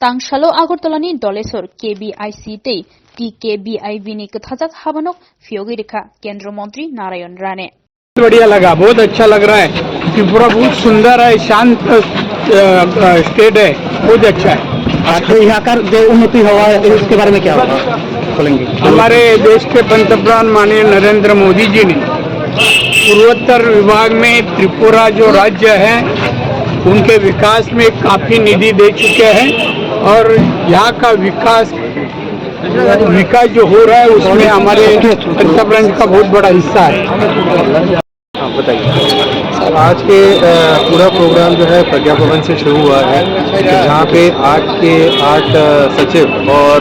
Tangsalo Agartalani Dolesor KBIC Tei TKBIB ni कथाजक हाबनक फियोगी रेखा केंद्र मंत्री नारायण राणे। बढ़िया लगा, बहुत अच्छा लग रहा है। त्रिपुरा बहुत सुंदर है, शांत स्टेट है, बहुत अच्छा है। तो यहाँ का जो उन्नति हुआ है उसके बारे में क्या बोलेंगे? हमारे देश के पंतप्रधान माननीय नरेंद्र मोदी जी ने पूर्वोत्तर विभाग में त्रिपुरा जो राज्य है उनके विकास में काफी निधि दे चुके हैं और यहाँ का विकास जो हो रहा है उसमें हमारे पंतप्रधान का बहुत बड़ा हिस्सा है। बताइए। आज के पूरा प्रोग्राम जो है प्रज्ञा भवन से शुरू हुआ है, जहाँ पे 8 सचिव और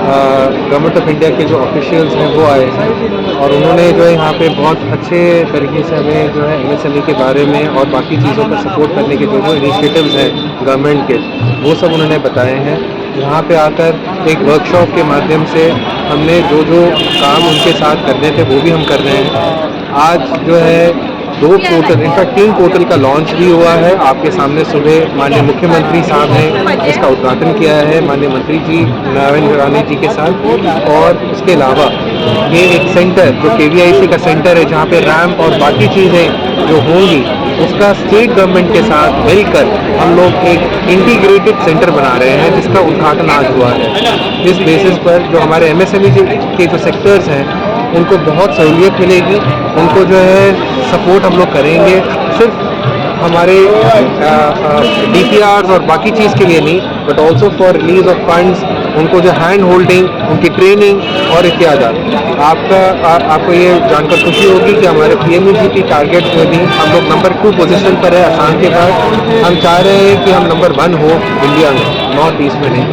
गवर्नमेंट ऑफ इंडिया के जो ऑफिशियल्स हैं वो आए हैं और उन्होंने जो है यहाँ पे बहुत अच्छे तरीके से हमें जो है MSME के बारे में और बाकी चीज़ों का सपोर्ट करने के जो इनिशिएटिव्स हैं गवर्नमेंट के, वो सब उन्होंने बताए हैं। यहाँ पे आकर एक वर्कशॉप के माध्यम से हमने जो काम उनके साथ करने थे वो भी हम कर रहे हैं। आज जो है 2 पोर्टल, इनफैक्ट 3 पोर्टल का लॉन्च भी हुआ है। आपके सामने सुबह माननीय मुख्यमंत्री साहब ने इसका उद्घाटन किया है, माननीय मंत्री जी नारायण राणे जी के साथ। और उसके अलावा ये एक सेंटर जो KBIC का सेंटर है, जहाँ पे रैंप और बाकी चीज़ें जो होंगी उसका स्टेट गवर्नमेंट के साथ मिलकर हम लोग एक इंटीग्रेटेड सेंटर बना रहे हैं, जिसका उद्घाटन आज हुआ है। इस बेसिस पर जो हमारे MSME के जो सेक्टर्स हैं उनको बहुत सहूलियत मिलेगी, उनको जो है सपोर्ट हम लोग करेंगे, सिर्फ हमारे DPRs और बाकी चीज़ के लिए नहीं, but also for release of funds, उनको जो हैंड होल्डिंग, उनकी ट्रेनिंग और इत्यादि। आपको ये जानकर खुशी होगी कि हमारे PMUGP टारगेट्स में भी हम लोग नंबर 2 पोजीशन पर है असम के बाद। हम चाह रहे हैं कि हम नंबर 1 हो इंडिया में, नॉर्थ ईस्ट में नहीं।